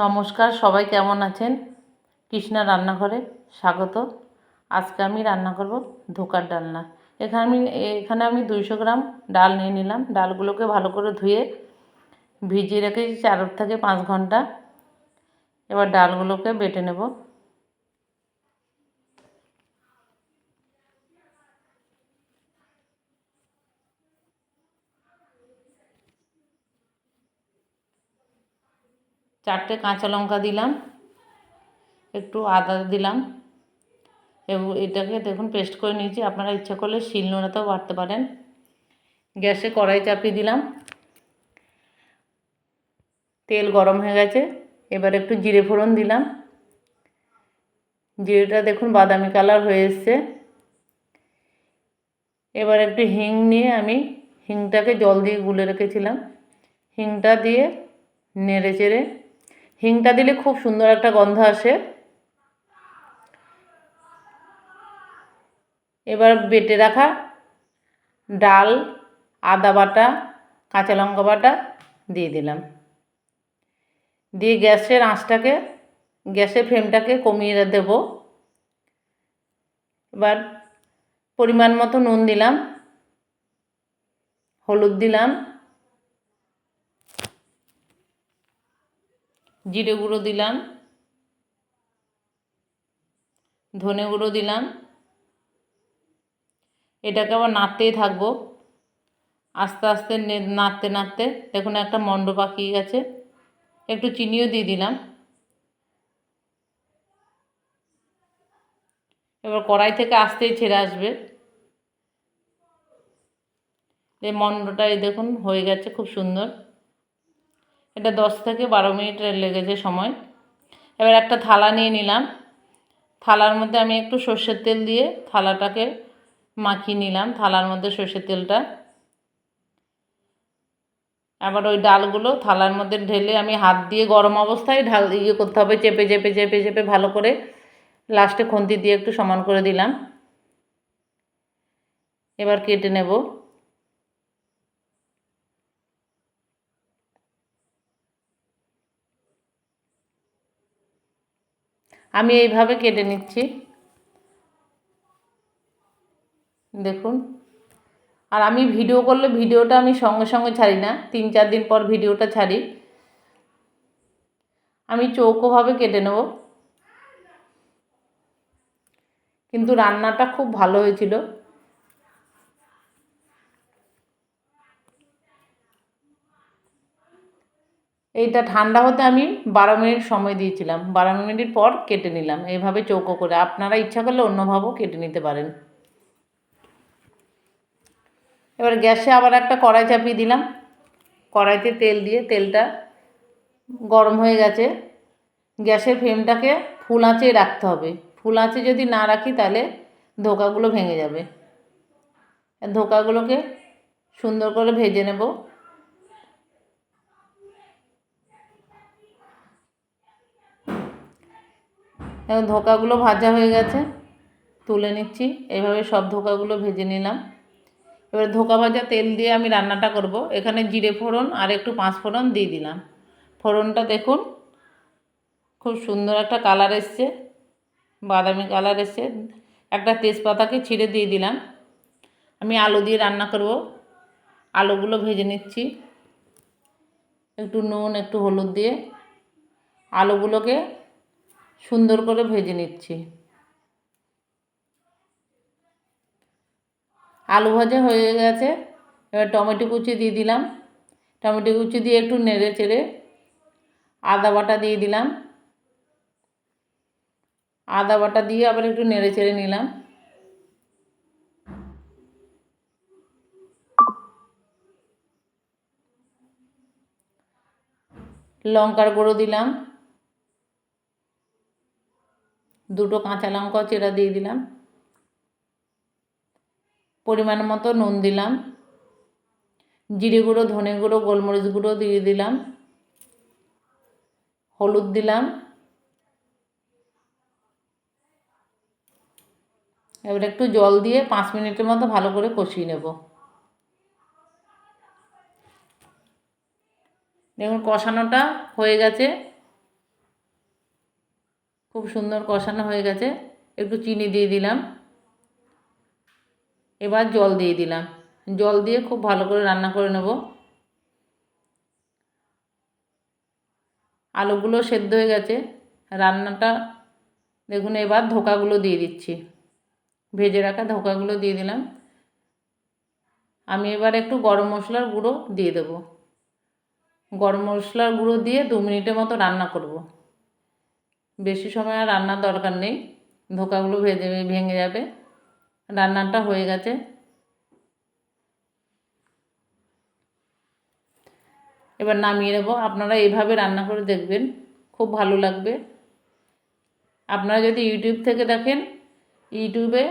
নমস্কার, সবাই কেমন আছেন? কৃষ্ণা রান্নাঘরে স্বাগত। আজকে আমি রান্না করব ধোকার ডালনা। এখানে আমি 200 গ্রাম ডাল নিয়ে নিলাম। ডালগুলোকে ভালো করে ধুয়ে ভিজিয়ে রেখেছি 4 থেকে 5 ঘন্টা। এবার ডালগুলোকে বেটে নেব। চারটে কাঁচা লঙ্কা দিলাম, একটু আদা দিলাম এবং এটাকে দেখুন পেস্ট করে নিয়েছি। আপনারা ইচ্ছা করলে শিলনোড়াতেও বাটতে পারেন। গ্যাসে কড়াই চাপিয়ে দিলাম, তেল গরম হয়ে গেছে। এবার একটু জিরে ফোড়ন দিলাম। জিরেটা দেখুন বাদামি কালার হয়ে এসছে। এবার একটু হিং নিয়ে আমি হিংটাকে জল দিয়ে গুলে রেখেছিলাম, হিংটা দিয়ে নেড়ে চেড়ে, হিংটা দিলে খুব সুন্দর একটা গন্ধ আসে। এবার বেটে রাখা ডাল, আদা বাটা, কাঁচা লঙ্কা বাটা দিয়ে দিলাম। দিয়ে গ্যাসের ফ্লেমটাকে কমিয়ে দেব। এবার পরিমাণ মতো নুন দিলাম, হলুদ দিলাম, জিরে গুঁড়ো দিলাম, ধনে গুঁড়ো দিলাম। এটাকে আবার নাড়তেই থাকবো। আস্তে আস্তে নাড়তে নাড়তে দেখুন একটা মণ্ড পাকিয়ে গেছে। একটু চিনিও দিয়ে দিলাম। এবার কড়াই থেকে আস্তেই ছেড়ে আসবে। এই মণ্ডটা এই দেখুন হয়ে গেছে খুব সুন্দর। এটা 10 থেকে 12 মিনিট লেগেছে সময়। এবার একটা থালা নিয়ে নিলাম। থালার মধ্যে আমি একটু সর্ষের তেল দিয়ে থালাটাকে মাখিয়ে নিলাম, থালার মধ্যে সর্ষের তেলটা। আবার ওই ডালগুলো থালার মধ্যে ঢেলে আমি হাত দিয়ে গরম অবস্থায় করতে হবে, চেপে চেপে চেপে চেপে ভালো করে লাস্টে খুন্তি দিয়ে একটু সমান করে দিলাম। এবার কেটে নেব। আমি এইভাবে কেটে নিচ্ছি দেখুন। আর আমি ভিডিও করলে ভিডিওটা আমি সঙ্গে সঙ্গে ছাড়ি না, 3-4 দিন পর ভিডিওটা ছাড়ি। আমি চৌকোভাবে কেটে নেব, কিন্তু রান্নাটা খুব ভালো হয়েছিল। এইটা ঠান্ডা হতে আমি 12 মিনিট সময় দিয়েছিলাম। 12 মিনিট পর কেটে নিলাম এইভাবে চৌকো করে। আপনারা ইচ্ছা করলে অন্যভাবেও কেটে নিতে পারেন। এবার গ্যাসে আবার একটা কড়াই চাপিয়ে দিলাম। কড়াইতে তেল দিয়ে তেলটা গরম হয়ে গেছে। গ্যাসের ফ্লেমটাকে ফুল আঁচেই রাখতে হবে। ফুল আঁচে যদি না রাখি তাহলে ধোকাগুলো ভেঙে যাবে। ধোকাগুলোকে সুন্দর করে ভেজে নেব। এখন ধোকাগুলো ভাজা হয়ে গেছে, তুলে নিচ্ছি। এইভাবে সব ধোকাগুলো ভেজে নিলাম। এবার ধোকা ভাজা তেল দিয়ে আমি রান্নাটা করব। এখানে জিরে ফোড়ন আর একটু 5 ফোড়ন দিয়ে দিলাম। ফোড়নটা দেখুন খুব সুন্দর একটা কালার এসছে, বাদামি কালার এসছে। একটা তেজপাতাকে ছিঁড়ে দিয়ে দিলাম। আমি আলু দিয়ে রান্না করব। আলুগুলো ভেজে নিচ্ছি একটু নুন একটু হলুদ দিয়ে। আলুগুলোকে সুন্দর করে ভেজে নিচ্ছি। আলু ভাজা হয়ে গেছে। এবার টমেটো কুচি দিয়ে দিলাম। টমেটো কুচি দিয়ে একটু নেড়ে চেড়ে আদা বাটা দিয়ে দিলাম। আদা বাটা দিয়ে আবার একটু নেড়ে চেড়ে নিলাম। লঙ্কার গুঁড়ো দিলাম, দুটো কাঁচা লঙ্কা চেরা দিয়ে দিলাম। পরিমাণ মতো নুন দিলাম। জিরে গুঁড়ো, ধনে গুঁড়ো, গোলমরিচ গুঁড়ো দিয়ে দিলাম। হলুদ দিলাম। এবার একটু জল দিয়ে 5 মিনিটের মতো ভালো করে কষিয়ে নেব। দেখুন কষানোটা হয়ে গেছে। খুব সুন্দর কষানো হয়ে গেছে। একটু চিনি দিয়ে দিলাম। এবার জল দিয়ে দিলাম। জল দিয়ে খুব ভালো করে রান্না করে নেব। আলুগুলো সেদ্ধ হয়ে গেছে। রান্নাটা দেখুন, এবার ধোকাগুলো দিয়ে দিচ্ছি। ভেজে রাখা ধোকাগুলো দিয়ে দিলাম। আমি এবার একটু গরম মশলার গুঁড়ো দিয়ে দেব। গরম মশলার গুঁড়ো দিয়ে 2 মিনিটের মতো রান্না করব। বেশি সময় আর রান্নার দরকার নেই, ধোকাগুলো ভেঙে যাবে। রান্নাটা হয়ে গেছে। এবার নামিয়ে নেব। আপনারা এইভাবে রান্না করে দেখবেন, খুব ভালো লাগবে। আপনারা যদি ইউটিউব থেকে দেখেন, ইউটিউবে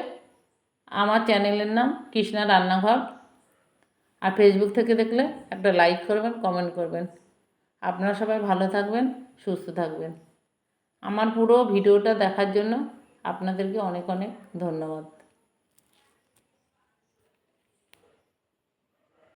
আমার চ্যানেলের নাম কৃষ্ণা রান্নাঘর। আর ফেসবুক থেকে দেখলে একটা লাইক করবেন, কমেন্ট করবেন। আপনারা সবাই ভালো থাকবেন, সুস্থ থাকবেন। আমার পুরো ভিডিওটা দেখার জন্য আপনাদেরকে অনেক অনেক ধন্যবাদ।